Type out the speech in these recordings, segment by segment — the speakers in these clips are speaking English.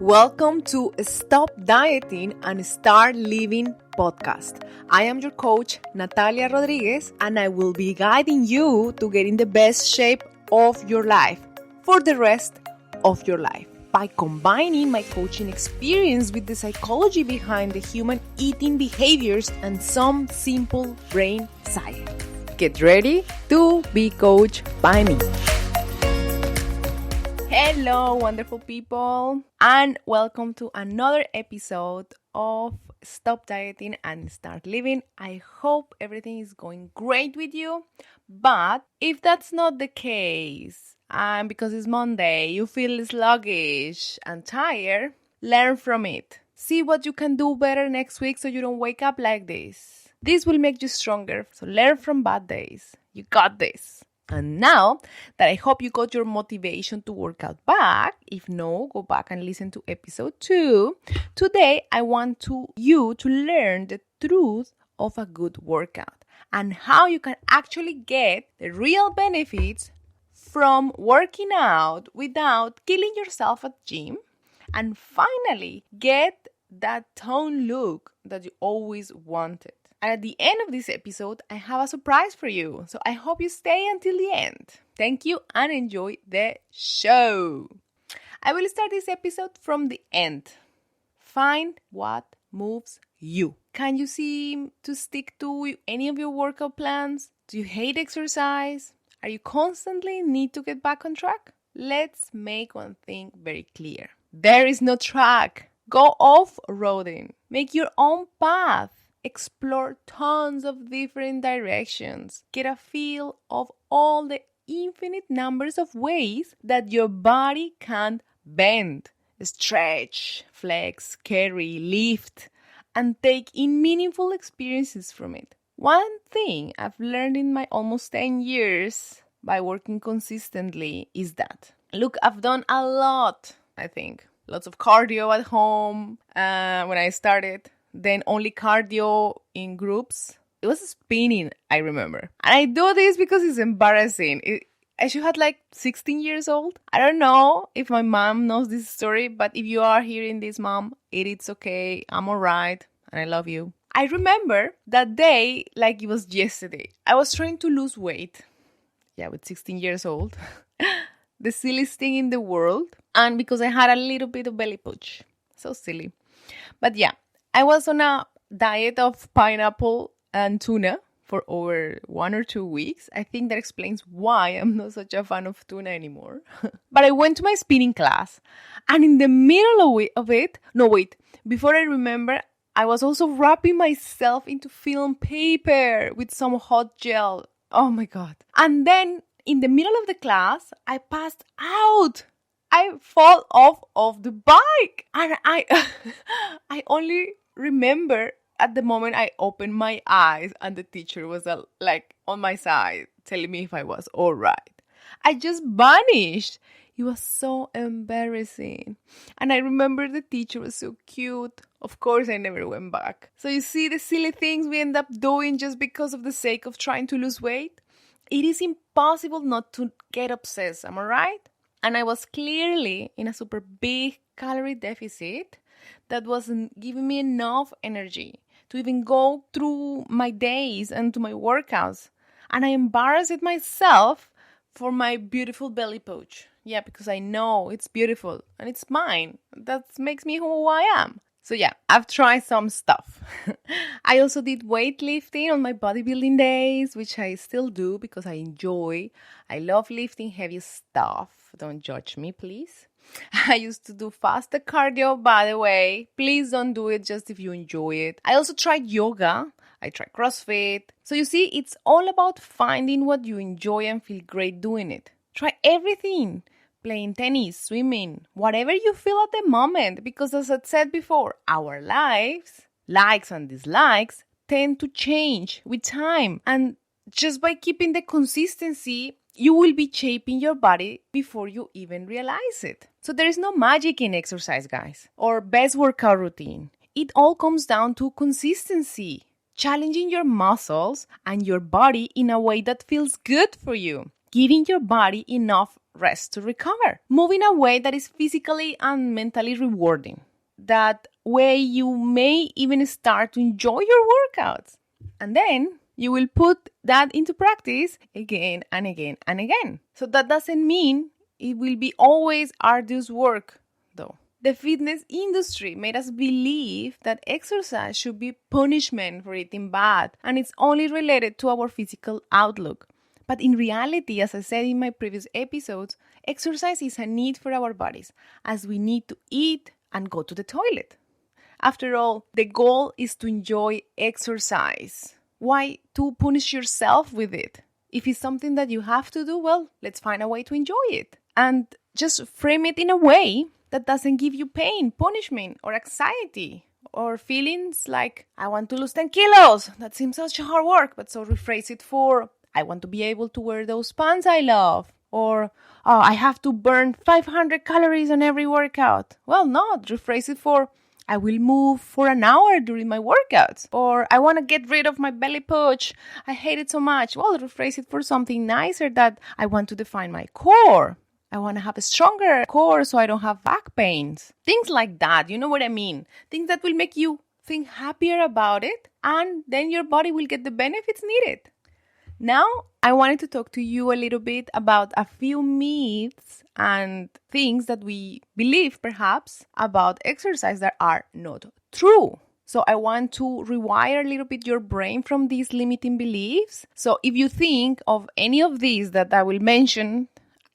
Welcome to Stop Dieting and Start Living podcast. I am your coach, Natalia Rodriguez, and I will be guiding you to get in the best shape of your life for the rest of your life by combining my coaching experience with the psychology behind the human eating behaviors and some simple brain science. Get ready to be coached by me. Hello, wonderful people, and welcome to another episode of Stop Dieting and Start Living. I hope everything is going great with you, but if that's not the case, and because it's Monday, you feel sluggish and tired, learn from it. See what you can do better next week so you don't wake up like this. This will make you stronger, so learn from bad days. You got this. And now that I hope you got your motivation to work out back, if no, go back and listen to episode 2. Today, I want you to learn the truth of a good workout and how you can actually get the real benefits from working out without killing yourself at gym, and finally get that tone look that you always wanted. And at the end of this episode, I have a surprise for you. So I hope you stay until the end. Thank you and enjoy the show. I will start this episode from the end. Find what moves you. Can you seem to stick to any of your workout plans? Do you hate exercise? Are you constantly need to get back on track? Let's make one thing very clear. There is no track. Go off-roading. Make your own path. Explore tons of different directions. Get a feel of all the infinite numbers of ways that your body can bend, stretch, flex, carry, lift, and take in meaningful experiences from it. One thing I've learned in my almost 10 years by working consistently is that, look, I've done a lot, I think. Lots of cardio at home when I started. Then only cardio in groups. It was spinning, I remember. And I do this because it's embarrassing. I should have like 16 years old. I don't know if my mom knows this story, but if you are hearing this, mom, it's okay. I'm all right. And I love you. I remember that day like it was yesterday. I was trying to lose weight. Yeah, with 16 years old. The silliest thing in the world. And because I had a little bit of belly pooch. So silly. But yeah. I was on a diet of pineapple and tuna for over 1 or 2 weeks. I think that explains why I'm not such a fan of tuna anymore. But I went to my spinning class, and in the middle of it, before I remember, I was also wrapping myself into film paper with some hot gel. Oh my God. And then in the middle of the class, I passed out. I fall off of the bike, and I only remember at the moment I opened my eyes and the teacher was like on my side telling me if I was all right. I just vanished. It was so embarrassing. And I remember the teacher was so cute. Of course, I never went back. So you see the silly things we end up doing just because of the sake of trying to lose weight? It is impossible not to get obsessed, am I right? And I was clearly in a super big calorie deficit that wasn't giving me enough energy to even go through my days and to my workouts. And I embarrassed myself for my beautiful belly pouch. Yeah, because I know it's beautiful and it's mine. That makes me who I am. So yeah, I've tried some stuff. I also did weightlifting on my bodybuilding days, which I still do because I love lifting heavy stuff. Don't judge me, please. I used to do faster cardio, by the way. Please don't do it just if you enjoy it. I also tried yoga. I tried CrossFit. So you see, it's all about finding what you enjoy and feel great doing it. Try everything. Playing tennis, swimming, whatever you feel at the moment. Because as I said before, our lives, likes and dislikes, tend to change with time. And just by keeping the consistency, you will be shaping your body before you even realize it. So there is no magic in exercise, guys, or best workout routine. It all comes down to consistency, challenging your muscles and your body in a way that feels good for you, giving your body enough rest to recover. Move in a way that is physically and mentally rewarding. That way you may even start to enjoy your workouts. And then you will put that into practice again and again and again. So that doesn't mean it will be always arduous work, though. The fitness industry made us believe that exercise should be punishment for eating bad, and it's only related to our physical outlook. But in reality, as I said in my previous episodes, exercise is a need for our bodies, as we need to eat and go to the toilet. After all, the goal is to enjoy exercise. Why to punish yourself with it? If it's something that you have to do, well, let's find a way to enjoy it. And just frame it in a way that doesn't give you pain, punishment, or anxiety, or feelings like, I want to lose 10 kilos. That seems such hard work. But so rephrase it for, I want to be able to wear those pants I love. Or, oh, I have to burn 500 calories on every workout. Well, not. Rephrase it for, I will move for an hour during my workouts. Or, I want to get rid of my belly pooch. I hate it so much. Well, rephrase it for something nicer, that I want to define my core. I want to have a stronger core so I don't have back pains. Things like that, you know what I mean? Things that will make you think happier about it, and then your body will get the benefits needed. Now, I wanted to talk to you a little bit about a few myths and things that we believe, perhaps, about exercise that are not true. So I want to rewire a little bit your brain from these limiting beliefs. So if you think of any of these that I will mention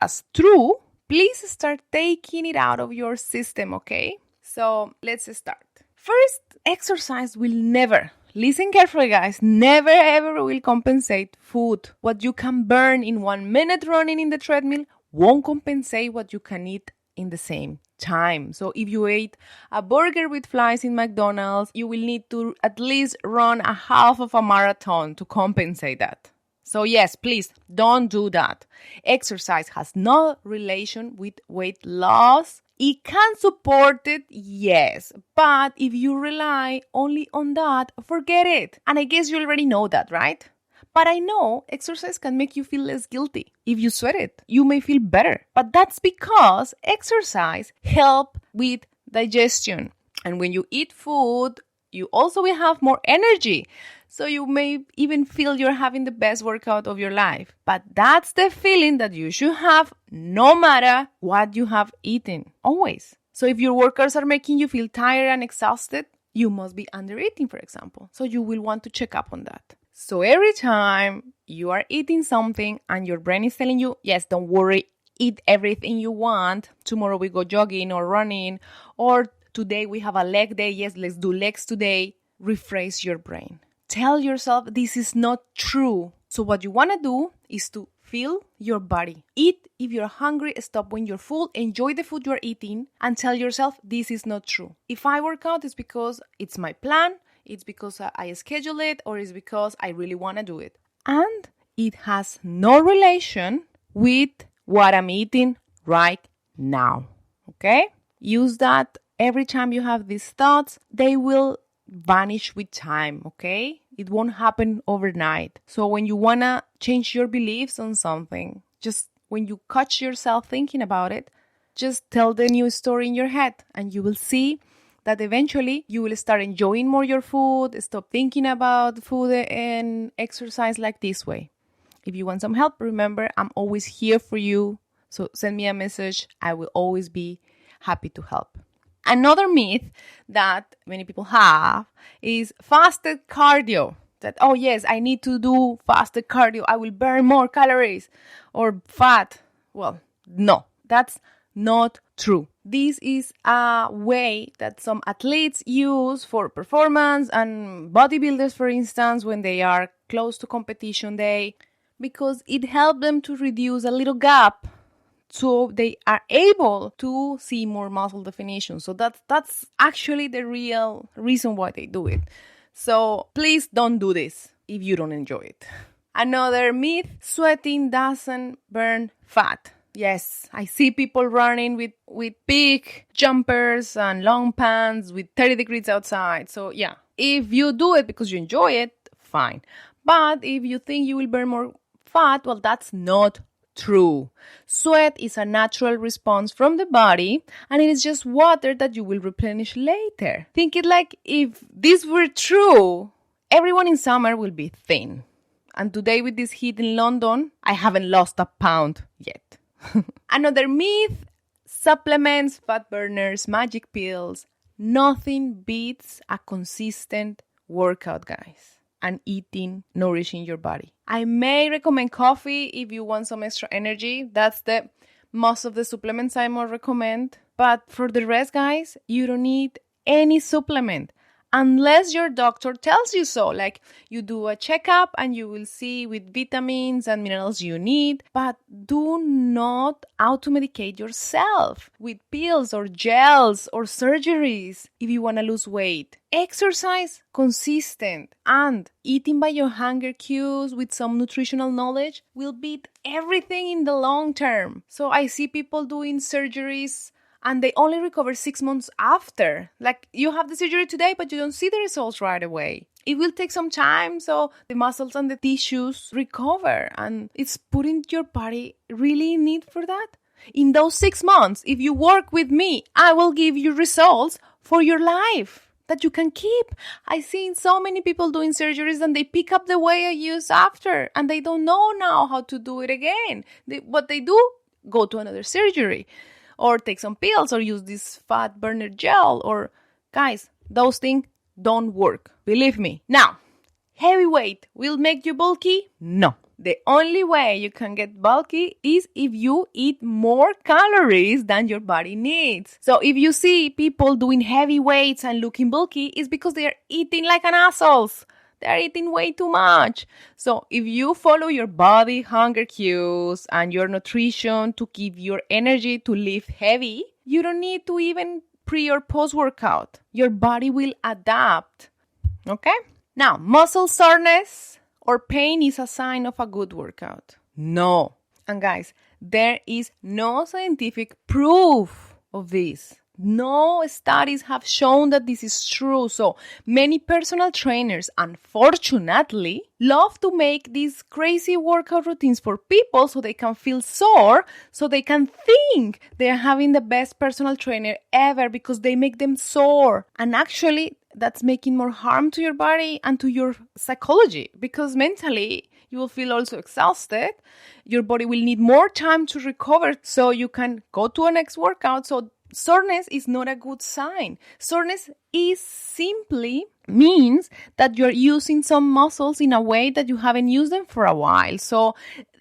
as true, please start taking it out of your system, okay? So let's start. First, exercise will never, listen carefully guys, never ever will compensate food. What you can burn in 1 minute running in the treadmill won't compensate what you can eat in the same time. So if you ate a burger with flies in McDonald's, you will need to at least run a half of a marathon to compensate that. So yes, please don't do that. Exercise has no relation with weight loss. It can support it, yes, but if you rely only on that, forget it. And I guess you already know that, right? But I know exercise can make you feel less guilty. If you sweat it, you may feel better. But that's because exercise helps with digestion. And when you eat food, you also will have more energy. So you may even feel you're having the best workout of your life. But that's the feeling that you should have no matter what you have eaten, always. So if your workouts are making you feel tired and exhausted, you must be under eating, for example. So you will want to check up on that. So every time you are eating something and your brain is telling you, yes, don't worry, eat everything you want. Tomorrow we go jogging or running, or today we have a leg day. Yes, let's do legs today. Rephrase your brain. Tell yourself this is not true. So what you want to do is to feel your body. Eat if you're hungry, stop when you're full, enjoy the food you're eating, and tell yourself this is not true. If I work out, it's because it's my plan, it's because I schedule it, or it's because I really want to do it. And it has no relation with what I'm eating right now. Okay? Use that every time you have these thoughts. They will vanish with time, okay? It won't happen overnight. So when you want to change your beliefs on something, just when you catch yourself thinking about it, just tell the new story in your head and you will see that eventually you will start enjoying more your food, stop thinking about food and exercise like this way. If you want some help, remember, I'm always here for you. So send me a message. I will always be happy to help. Another myth that many people have is fasted cardio. That, oh yes, I need to do fasted cardio. I will burn more calories or fat. Well, no, that's not true. This is a way that some athletes use for performance and bodybuilders, for instance, when they are close to competition day, because it helps them to reduce a little gap so they are able to see more muscle definition. So that's actually the real reason why they do it. So please don't do this if you don't enjoy it. Another myth, sweating doesn't burn fat. Yes, I see people running with big jumpers and long pants with 30 degrees outside. So yeah, if you do it because you enjoy it, fine. But if you think you will burn more fat, well, that's not True. Sweat is a natural response from the body, and it is just water that you will replenish later. Think it like if this were true, everyone in summer will be thin. And today with this heat in London, I haven't lost a pound yet. Another myth, supplements, fat burners, magic pills. Nothing beats a consistent workout, guys, and eating, nourishing your body. I may recommend coffee if you want some extra energy. That's the most of the supplements I more recommend. But for the rest, guys, you don't need any supplement unless your doctor tells you so. Like you do a checkup and you will see with vitamins and minerals you need. But do not auto-medicate yourself with pills or gels or surgeries if you want to lose weight. Exercise consistent and eating by your hunger cues with some nutritional knowledge will beat everything in the long term. So I see people doing surgeries and they only recover 6 months after. Like you have the surgery today, but you don't see the results right away. It will take some time so the muscles and the tissues recover, and it's putting your body really in need for that. In those 6 months, if you work with me, I will give you results for your life that you can keep. I've seen so many people doing surgeries and they pick up the way I use after and they don't know now how to do it again. What they do, go to another surgery or take some pills or use this fat burner gel. Or guys, those things don't work. Believe me. Now, heavy weight will make you bulky? No. The only way you can get bulky is if you eat more calories than your body needs. So if you see people doing heavy weights and looking bulky, it's because they are eating like an assholes. They are eating way too much. So if you follow your body hunger cues and your nutrition to give your energy to lift heavy, you don't need to even pre or post-workout. Your body will adapt. Okay? Now, muscle soreness or pain is a sign of a good workout. No. And guys, there is no scientific proof of this. No studies have shown that this is true. So many personal trainers, unfortunately, love to make these crazy workout routines for people so they can feel sore, so they can think they're having the best personal trainer ever because they make them sore. And actually, that's making more harm to your body and to your psychology, because mentally you will feel also exhausted. Your body will need more time to recover so you can go to a next workout. So soreness is not a good sign. Soreness is simply means that you're using some muscles in a way that you haven't used them for a while. So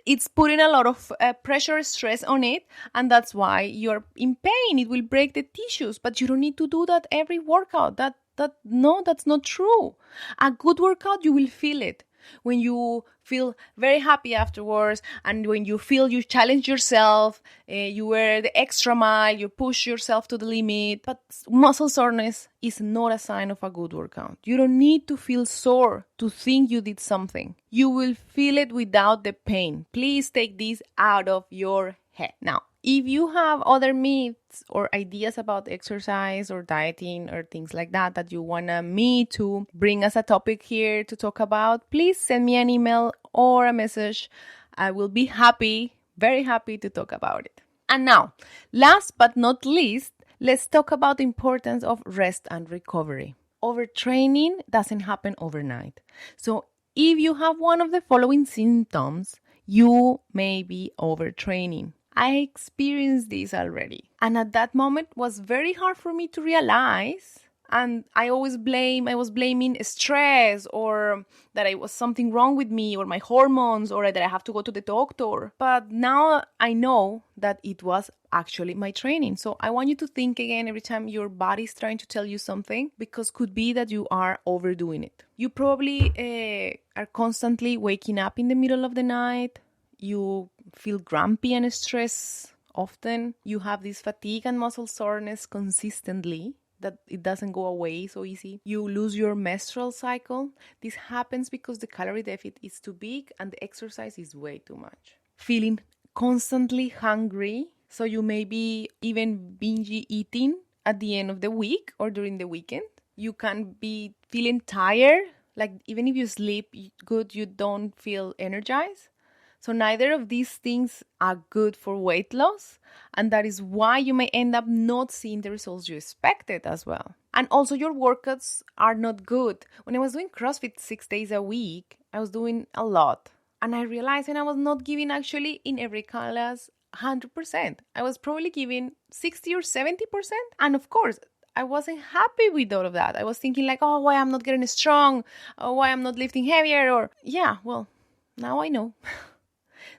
it's putting a lot of pressure, stress on it, and that's why you're in pain. It will break the tissues, but you don't need to do that every workout. No, that's not true. A good workout, you will feel it. When you feel very happy afterwards, and when you feel you challenge yourself, you wear the extra mile, you push yourself to the limit. But muscle soreness is not a sign of a good workout. You don't need to feel sore to think you did something. You will feel it without the pain. Please take this out of your head. Now, if you have other myths or ideas about exercise or dieting or things like that you want me to bring as a topic here to talk about, please send me an email or a message. I will be happy, very happy to talk about it. And now, last but not least, let's talk about the importance of rest and recovery. Overtraining doesn't happen overnight. So if you have one of the following symptoms, you may be overtraining. I experienced this already. And at that moment was very hard for me to realize. And I was blaming stress, or that it was something wrong with me or my hormones, or that I have to go to the doctor. But now I know that it was actually my training. So I want you to think again every time your body is trying to tell you something, because could be that you are overdoing it. You probably are constantly waking up in the middle of the night. You feel grumpy and stressed often. You have this fatigue and muscle soreness consistently, that it doesn't go away so easy. You lose your menstrual cycle. This happens because the calorie deficit is too big and the exercise is way too much. Feeling constantly hungry. So you may be even binge eating at the end of the week or during the weekend. You can be feeling tired. Like even if you sleep good, you don't feel energized. So neither of these things are good for weight loss, and that is why you may end up not seeing the results you expected as well. And also your workouts are not good. When I was doing CrossFit 6 days a week, I was doing a lot. And I realized when I was not giving actually in every class 100%. I was probably giving 60 or 70%. And of course, I wasn't happy with all of that. I was thinking like, oh, why I'm not getting strong? Or why I'm not lifting heavier? Or yeah, well, now I know.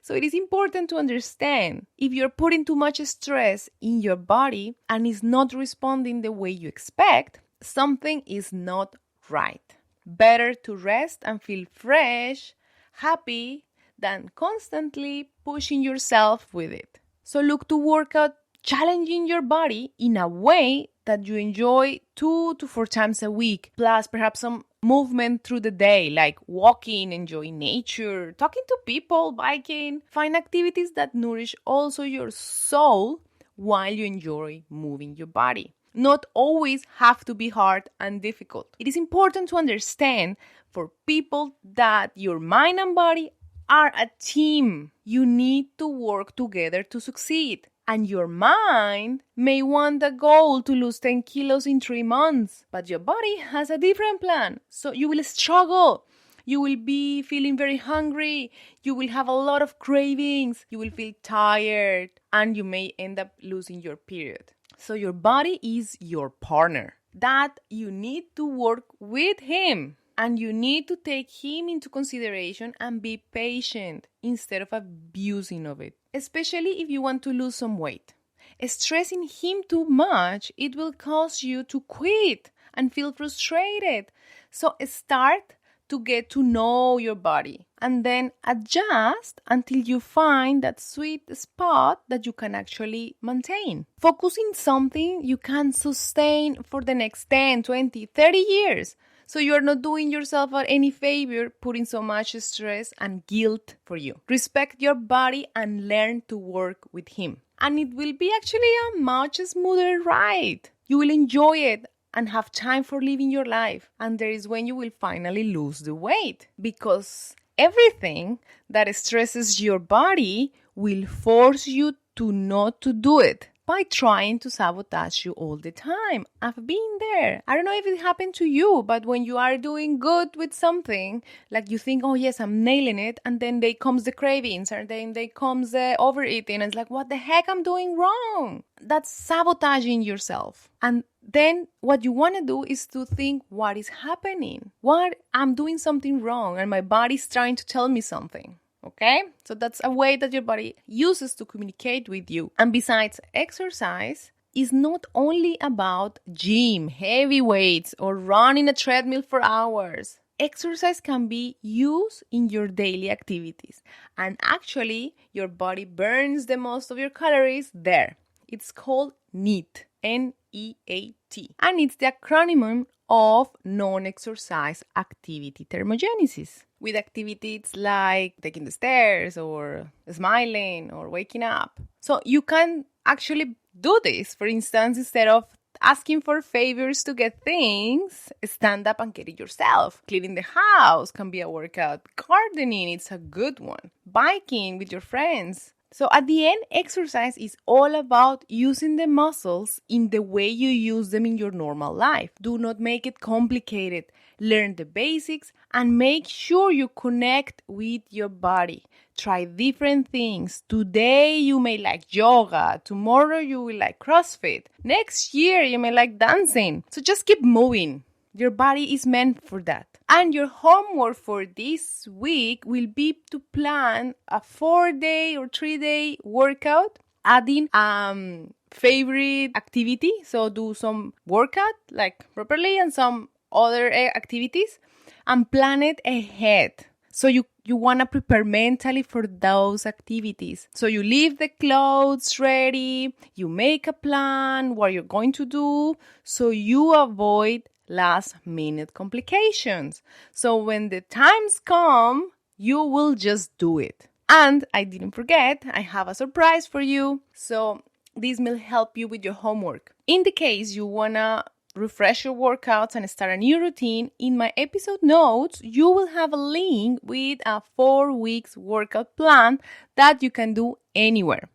So it is important to understand if you're putting too much stress in your body and it's not responding the way you expect, something is not right. Better to rest and feel fresh, happy, than constantly pushing yourself with it. So look to work out challenging your body in a way that you enjoy 2 to 4 times a week, plus perhaps some movement through the day, like walking, enjoying nature, talking to people, biking. Find activities that nourish also your soul while you enjoy moving your body. Not always have to be hard and difficult. It is important to understand for people that your mind and body are a team. You need to work together to succeed. And your mind may want a goal to lose 10 kilos in 3 months, but your body has a different plan. So you will struggle. You will be feeling very hungry. You will have a lot of cravings. You will feel tired, and you may end up losing your period. So your body is your partner that you need to work with him. And you need to take him into consideration and be patient instead of abusing of it. Especially if you want to lose some weight. Stressing him too much, it will cause you to quit and feel frustrated. So start to get to know your body and then adjust until you find that sweet spot that you can actually maintain. Focus on something you can sustain for the next 10, 20, 30 years. So you are not doing yourself any favor putting so much stress and guilt for you. Respect your body and learn to work with him. And it will be actually a much smoother ride. You will enjoy it and have time for living your life. And there is when you will finally lose the weight. Because everything that stresses your body will force you to not to do it by trying to sabotage you all the time. I've been there. I don't know if it happened to you, but when you are doing good with something, like you think, oh yes, I'm nailing it, and then they comes the cravings, and then they comes the overeating, and it's like, what the heck I'm doing wrong? That's sabotaging yourself. And then what you want to do is to think, what is happening? What? I'm doing something wrong, and my body's trying to tell me something. Okay? So that's a way that your body uses to communicate with you. And besides, exercise is not only about gym, heavy weights, or running a treadmill for hours. Exercise can be used in your daily activities. And actually, your body burns the most of your calories there. It's called NEAT, N-E-A-T. And it's the acronym of non-exercise activity thermogenesis, with activities like taking the stairs or smiling or waking up. So you can actually do this. For instance, instead of asking for favors to get things, stand up and get it yourself. Cleaning the house can be a workout. Gardening, it's a good one. Biking with your friends. So at the end, exercise is all about using the muscles in the way you use them in your normal life. Do not make it complicated. Learn the basics and make sure you connect with your body. Try different things. Today you may like yoga. Tomorrow you will like CrossFit. Next year you may like dancing. So just keep moving. Your body is meant for that. And your homework for this week will be to plan a 4-day or 3-day workout, adding favorite activity. So do some workout like properly and some other activities and plan it ahead. So you want to prepare mentally for those activities. So you leave the clothes ready, you make a plan, what you're going to do, so you avoid last minute complications. So when the times come, you will just do it. And I didn't forget, I have a surprise for you. So this will help you with your homework. In the case you wanna refresh your workouts and start a new routine, in my episode notes, you will have a link with a 4 weeks workout plan that you can do anywhere,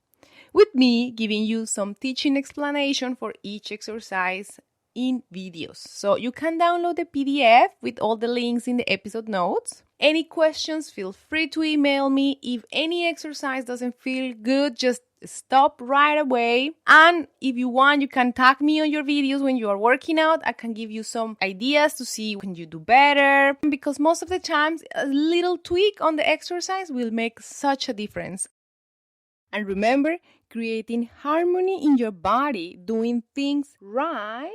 with me giving you some teaching explanation for each exercise in videos. So you can download the PDF with all the links in the episode notes. Any questions, feel free to email me. If any exercise doesn't feel good, just stop right away. And if you want, you can tag me on your videos when you are working out. I can give you some ideas to see when you do better, because most of the times a little tweak on the exercise will make such a difference. And remember, creating harmony in your body, doing things right,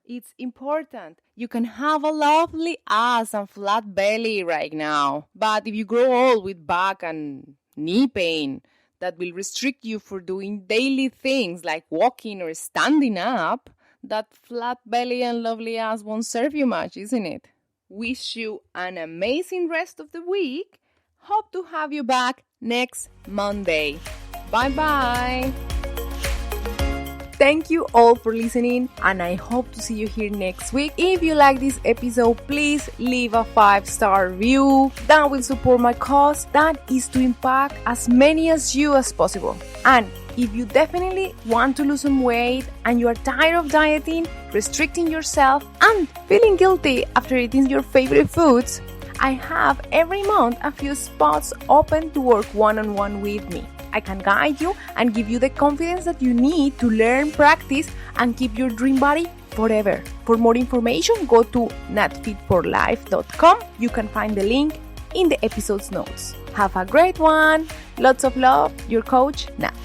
it's important. You can have a lovely ass and flat belly right now, but if you grow old with back and knee pain, that will restrict you for doing daily things like walking or standing up, that flat belly and lovely ass won't serve you much, isn't it? Wish you an amazing rest of the week. Hope to have you back next Monday. Bye-bye. Thank you all for listening, and I hope to see you here next week. If you like this episode, please leave a 5-star review. That will support my cause, that is to impact as many as you as possible. And if you definitely want to lose some weight and you are tired of dieting, restricting yourself, and feeling guilty after eating your favorite foods, I have every month a few spots open to work one-on-one with me. I can guide you and give you the confidence that you need to learn, practice, and keep your dream body forever. For more information, go to notfitforlife.com. You can find the link in the episode's notes. Have a great one. Lots of love, your coach, Nat.